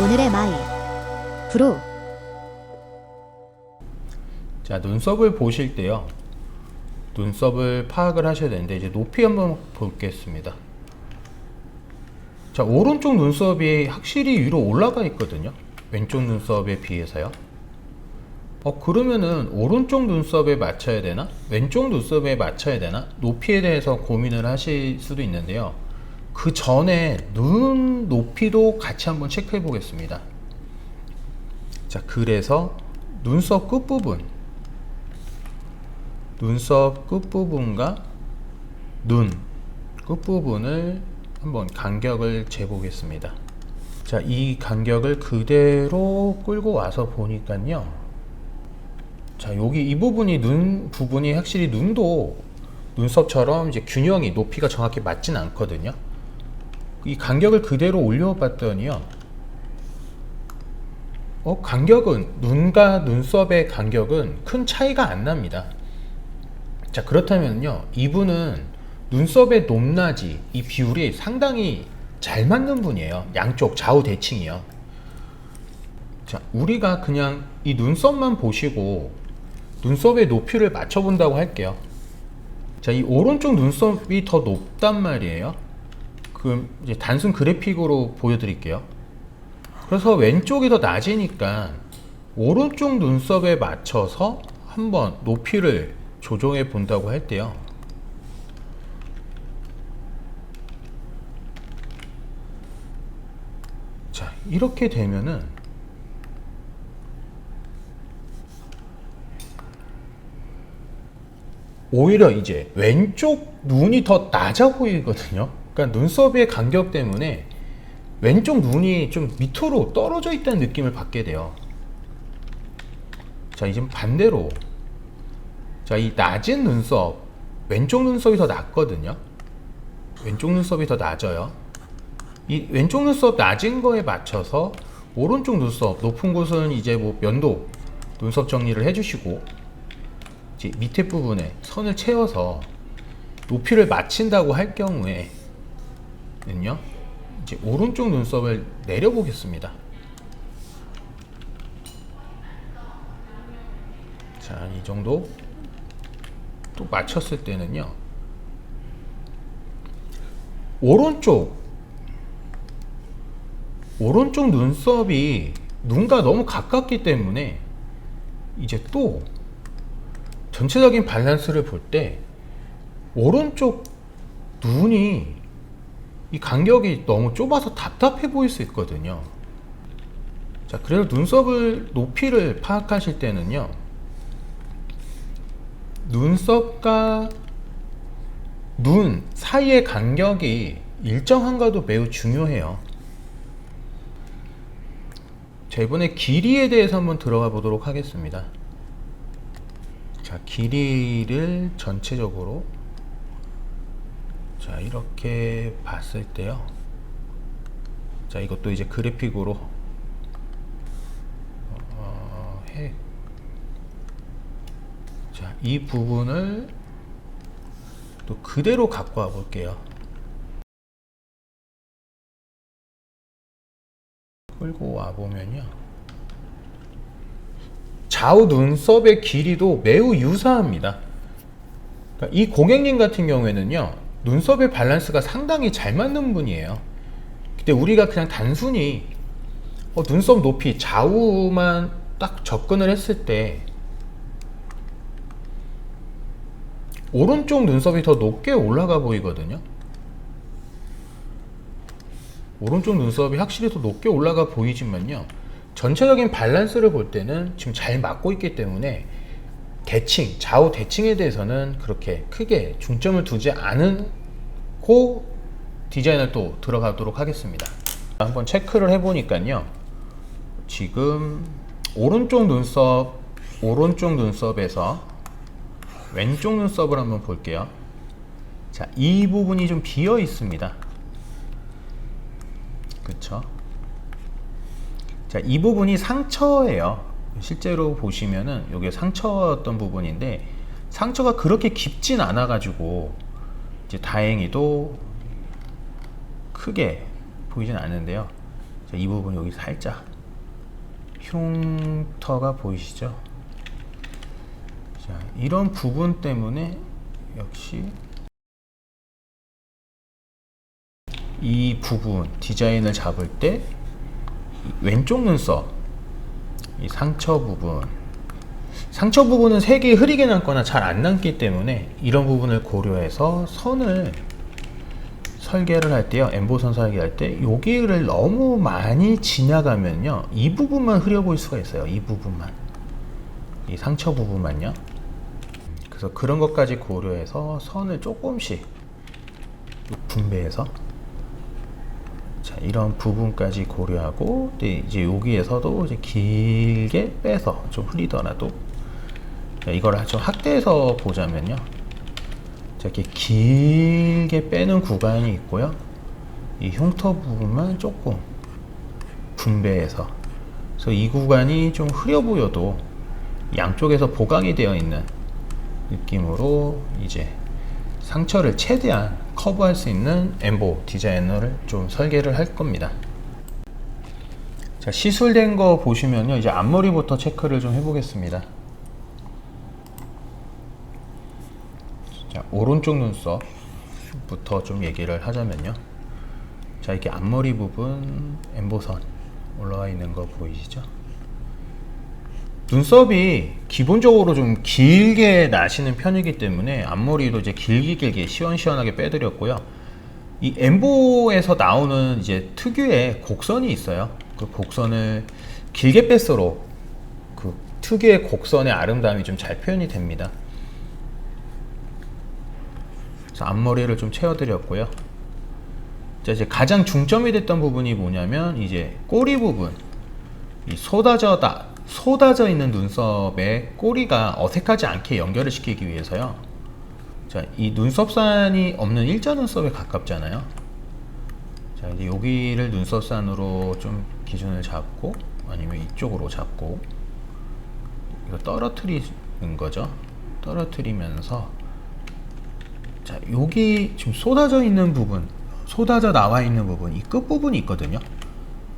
오늘의 마이 브루. 자, 눈썹을 보실 때요, 눈썹을 파악을 하셔야 되는데, 이제 높이 한번 보겠습니다. 자, 오른쪽 눈썹이 확실히 위로 올라가 있거든요, 왼쪽 눈썹에 비해서요. 그러면은 오른쪽 눈썹에 맞춰야 되나, 왼쪽 눈썹에 맞춰야 되나, 높이에 대해서 고민을 하실 수도 있는데요, 그 전에 눈 높이도 같이 한번 체크해 보겠습니다. 자, 그래서 눈썹 끝부분과 눈 끝부분을 한번 간격을 재보겠습니다. 자, 이 간격을 그대로 끌고 와서 보니까요, 자, 여기 이 부분이, 눈 부분이 확실히 눈도 눈썹처럼 이제 균형이, 높이가 정확히 맞진 않거든요. 이 간격을 그대로 올려봤더니요, 간격은, 눈과 눈썹의 간격은 큰 차이가 안 납니다. 자, 그렇다면요, 이분은 눈썹의 높낮이, 이 비율이 상당히 잘 맞는 분이에요. 양쪽 좌우 대칭이요. 자, 우리가 그냥 이 눈썹만 보시고 눈썹의 높이를 맞춰 본다고 할게요. 자, 이 오른쪽 눈썹이 더 높단 말이에요. 그럼 이제 단순 그래픽으로 보여드릴게요. 그래서 왼쪽이 더 낮으니까 오른쪽 눈썹에 맞춰서 한번 높이를 조정해 본다고 할 때요, 자, 이렇게 되면은 오히려 이제 왼쪽 눈이 더 낮아 보이거든요. 그러니까 눈썹의 간격 때문에 왼쪽 눈이 좀 밑으로 떨어져 있다는 느낌을 받게 돼요. 자, 이제 반대로, 자, 이 낮은 눈썹, 왼쪽 눈썹이 더 낮거든요. 왼쪽 눈썹이 더 낮아요. 이 왼쪽 눈썹 낮은 거에 맞춰서 오른쪽 눈썹 높은 곳은 이제 뭐 면도 눈썹 정리를 해주시고, 이제 밑에 부분에 선을 채워서 높이를 맞춘다고 할 경우에는요, 이제 오른쪽 눈썹을 내려보겠습니다. 자, 이 정도 또 맞췄을 때는요, 오른쪽 눈썹이 눈과 너무 가깝기 때문에 이제 또 전체적인 밸런스를 볼 때 오른쪽 눈이 이 간격이 너무 좁아서 답답해 보일 수 있거든요. 자, 그래서 눈썹을 높이를 파악하실 때는요, 눈썹과 눈 사이의 간격이 일정한가도 매우 중요해요. 자, 이번에 길이에 대해서 한번 들어가 보도록 하겠습니다. 자, 길이를 전체적으로, 자, 이렇게 봤을 때요, 자, 이것도 이제 그래픽으로 자, 이 부분을 또 그대로 갖고 와 볼게요. 끌고 와 보면요, 좌우 눈썹의 길이도 매우 유사합니다. 그러니까 이 고객님 같은 경우에는요, 눈썹의 밸런스가 상당히 잘 맞는 분이에요. 근데 우리가 그냥 단순히 눈썹 높이 좌우만 딱 접근을 했을 때 오른쪽 눈썹이 더 높게 올라가 보이거든요. 오른쪽 눈썹이 확실히 더 높게 올라가 보이지만요, 전체적인 밸런스를 볼 때는 지금 잘 맞고 있기 때문에 대칭, 좌우 대칭에 대해서는 그렇게 크게 중점을 두지 않고 디자인을 또 들어가도록 하겠습니다. 한번 체크를 해보니까요, 지금 오른쪽 눈썹에서 왼쪽 눈썹을 한번 볼게요. 자, 이 부분이 좀 비어 있습니다. 그쵸? 자, 이 부분이 상처예요. 실제로 보시면은 이게 상처였던 부분인데, 상처가 그렇게 깊진 않아 가지고 이제 다행히도 크게 보이진 않는데요. 자, 이 부분 여기 살짝 흉터가 보이시죠? 자, 이런 부분 때문에 역시 이 부분 디자인을 잡을 때 왼쪽 눈썹 이 상처 부분은 색이 흐리게 남거나 잘 안 남기 때문에 이런 부분을 고려해서 선을 설계를 할 때요, 엠보선 설계할 때 여기를 너무 많이 지나가면요 이 부분만 흐려 보일 수가 있어요. 이 부분만, 이 상처 부분만요. 그래서 그런 것까지 고려해서 선을 조금씩 분배해서 자, 이런 부분까지 고려하고 이제 여기에서도 이제 길게 빼서 좀 흐리더라도 자, 이걸 좀 확대해서 보자면요, 자, 이렇게 길게 빼는 구간이 있고요, 이 흉터 부분만 조금 분배해서, 그래서 이 구간이 좀 흐려 보여도 양쪽에서 보강이 되어 있는 느낌으로 이제 상처를 최대한 커버할 수 있는 엠보 디자이너를 좀 설계를 할 겁니다. 자, 시술된 거 보시면요, 이제 앞머리부터 체크를 좀 해보겠습니다. 자, 오른쪽 눈썹부터 좀 얘기를 하자면요, 자, 이렇게 앞머리 부분 엠보선 올라와 있는 거 보이시죠? 눈썹이 기본적으로 좀 길게 나시는 편이기 때문에 앞머리도 이제 길게 시원시원하게 빼드렸고요. 이 엠보에서 나오는 이제 특유의 곡선이 있어요. 그 곡선을 길게 뺄수록 그 특유의 곡선의 아름다움이 좀 잘 표현이 됩니다. 그래서 앞머리를 좀 채워드렸고요. 자, 이제 가장 중점이 됐던 부분이 뭐냐면 이제 꼬리 부분, 이 쏟아져 있는 눈썹의 꼬리가 어색하지 않게 연결을 시키기 위해서요. 자, 이 눈썹산이 없는 일자 눈썹에 가깝잖아요. 자, 이제 여기를 눈썹산으로 좀 기준을 잡고 아니면 이쪽으로 잡고 이거 떨어뜨리는 거죠. 떨어뜨리면서 자, 여기 지금 쏟아져 있는 부분, 쏟아져 나와 있는 부분, 이 끝부분이 있거든요.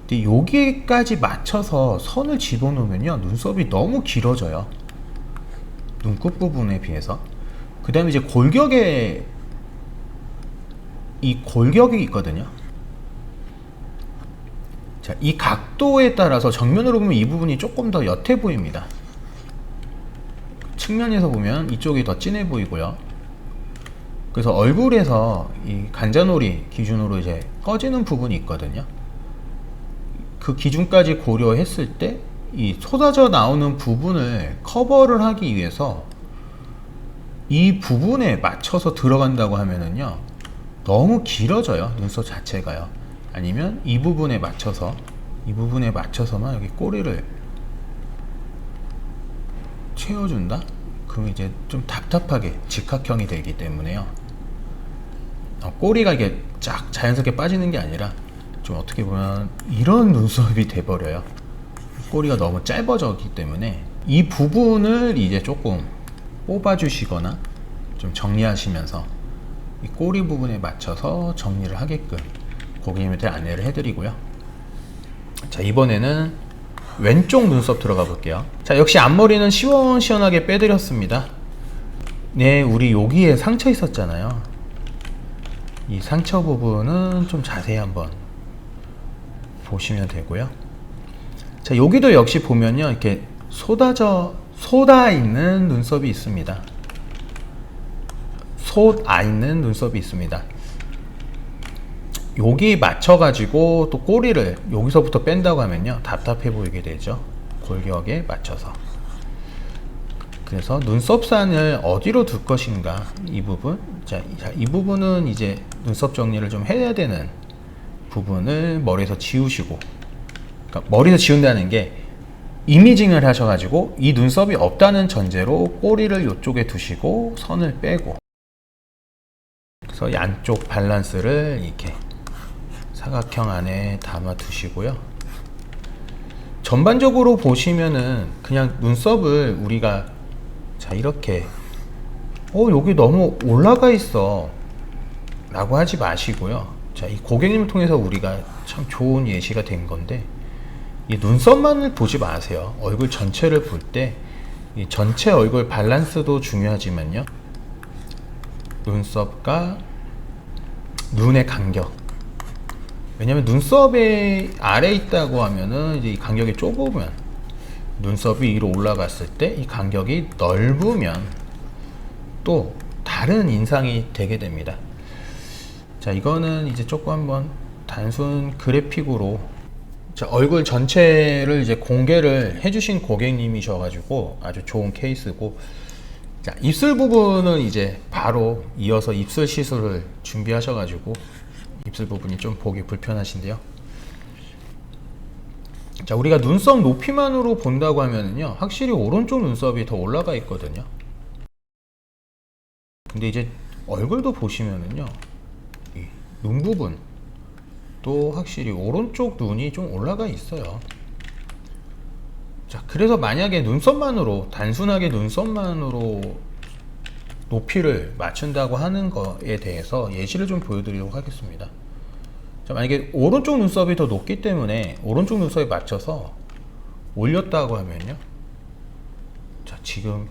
근데 여기까지 맞춰서 선을 집어넣으면요 눈썹이 너무 길어져요, 눈끝 부분에 비해서. 그 다음에 이제 골격에 이 골격이 있거든요. 자, 이 각도에 따라서 정면으로 보면 이 부분이 조금 더 옅어 보입니다. 측면에서 보면 이쪽이 더 진해 보이고요. 그래서 얼굴에서 이 관자놀이 기준으로 이제 꺼지는 부분이 있거든요. 그 기준까지 고려했을 때 이 쏟아져 나오는 부분을 커버를 하기 위해서 이 부분에 맞춰서 들어간다고 하면은요 너무 길어져요, 눈썹 자체가요. 아니면 이 부분에 맞춰서만 여기 꼬리를 채워준다? 그럼 이제 좀 답답하게 직각형이 되기 때문에요, 꼬리가 이게 쫙 자연스럽게 빠지는 게 아니라 좀 어떻게 보면 이런 눈썹이 돼버려요. 꼬리가 너무 짧아졌기 때문에 이 부분을 이제 조금 뽑아주시거나 좀 정리하시면서 이 꼬리 부분에 맞춰서 정리를 하게끔 고객님한테 안내를 해드리고요. 자, 이번에는 왼쪽 눈썹 들어가 볼게요. 자, 역시 앞머리는 시원시원하게 빼드렸습니다. 네, 우리 여기에 상처 있었잖아요. 이 상처 부분은 좀 자세히 한번 보시면 되고요. 자, 여기도 역시 보면요 이렇게 쏟아 있는 눈썹이 있습니다. 쏟아 있는 눈썹이 있습니다. 여기 맞춰가지고 또 꼬리를 여기서부터 뺀다고 하면요 답답해 보이게 되죠, 골격에 맞춰서. 그래서 눈썹산을 어디로 둘 것인가, 이 부분. 자, 이 부분은 이제 눈썹 정리를 좀 해야 되는 부분을 머리에서 지우시고, 그러니까 머리에서 지운다는 게 이미징을 하셔가지고 이 눈썹이 없다는 전제로 꼬리를 이쪽에 두시고 선을 빼고, 그래서 양쪽 밸런스를 이렇게 사각형 안에 담아 두시고요. 전반적으로 보시면은 그냥 눈썹을 우리가 자 이렇게 여기 너무 올라가 있어 라고 하지 마시고요. 자, 이 고객님을 통해서 우리가 참 좋은 예시가 된 건데, 이 눈썹만을 보지 마세요. 얼굴 전체를 볼 때 이 전체 얼굴 밸런스도 중요하지만요, 눈썹과 눈의 간격. 왜냐면 눈썹이 아래 있다고 하면은 이제 이 간격이 좁으면, 눈썹이 위로 올라갔을 때 이 간격이 넓으면 또 다른 인상이 되게 됩니다. 자, 이거는 이제 조금 한번 단순 그래픽으로, 자, 얼굴 전체를 이제 공개를 해주신 고객님이셔가지고 아주 좋은 케이스고, 자, 입술 부분은 이제 바로 이어서 입술 시술을 준비하셔가지고 입술 부분이 좀 보기 불편하신데요. 자, 우리가 눈썹 높이만으로 본다고 하면은요, 확실히 오른쪽 눈썹이 더 올라가 있거든요. 근데 이제 얼굴도 보시면은요, 이 눈 부분 또 확실히 오른쪽 눈이 좀 올라가 있어요. 자, 그래서 만약에 눈썹만으로, 단순하게 눈썹만으로 높이를 맞춘다고 하는 거에 대해서 예시를 좀 보여드리도록 하겠습니다. 자, 만약에 오른쪽 눈썹이 더 높기 때문에 오른쪽 눈썹에 맞춰서 올렸다고 하면요, 자, 지금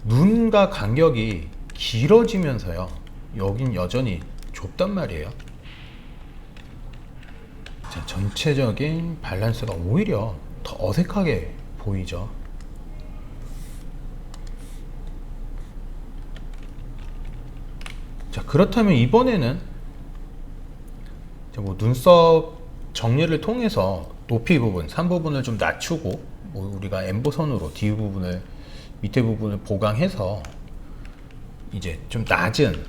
눈과 간격이 길어지면서요, 여긴 여전히 좁단 말이에요. 자, 전체적인 밸런스가 오히려 더 어색하게 보이죠. 자, 그렇다면 이번에는 뭐 눈썹 정리를 통해서 높이 부분, 산 부분을 좀 낮추고, 뭐 우리가 엠보선으로 뒤 부분을, 밑에 부분을 보강해서 이제 좀 낮은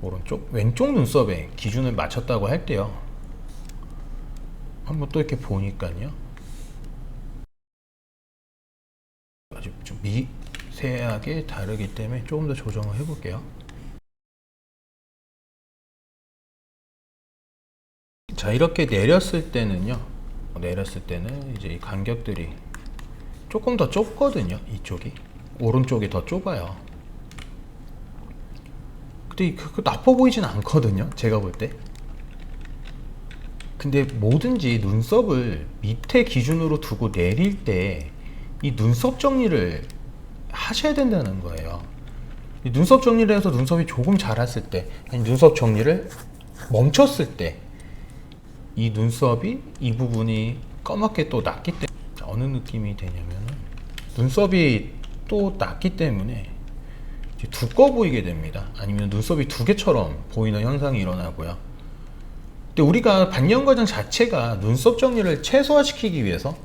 오른쪽, 왼쪽 눈썹에 기준을 맞췄다고 할 때요, 한번 또 이렇게 보니까요, 아주 좀 미세하게 다르기 때문에 조금 더 조정을 해볼게요. 자, 이렇게 내렸을 때는요, 이제 이 간격들이 조금 더 좁거든요. 이쪽이, 오른쪽이 더 좁아요. 근데 그거 나빠 보이진 않거든요, 제가 볼 때. 근데 뭐든지 눈썹을 밑에 기준으로 두고 내릴 때 이 눈썹 정리를 하셔야 된다는 거예요. 이 눈썹 정리를 해서 눈썹이 조금 자랐을 때, 아니 눈썹 정리를 멈췄을 때, 이 눈썹이, 이 부분이 까맣게 또 났기 때문에, 어느 느낌이 되냐면, 눈썹이 또 났기 때문에 두꺼워 보이게 됩니다. 아니면 눈썹이 두 개처럼 보이는 현상이 일어나고요. 근데 우리가 반년 과정 자체가 눈썹 정리를 최소화시키기 위해서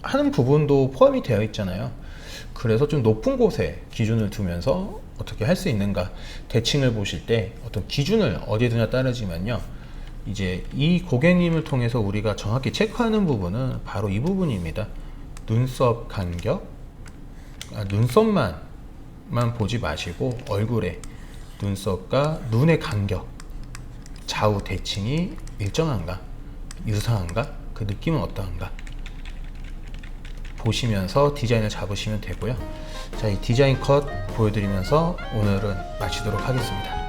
하는 부분도 포함이 되어 있잖아요. 그래서 좀 높은 곳에 기준을 두면서 어떻게 할 수 있는가, 대칭을 보실 때 어떤 기준을 어디에 두냐 따르지만요, 이제 이 고객님을 통해서 우리가 정확히 체크하는 부분은 바로 이 부분입니다. 눈썹 간격, 눈썹만 보지 마시고 얼굴에 눈썹과 눈의 간격, 좌우 대칭이 일정한가, 유사한가, 그 느낌은 어떠한가 보시면서 디자인을 잡으시면 되고요. 자, 이 디자인 컷 보여드리면서 오늘은 마치도록 하겠습니다.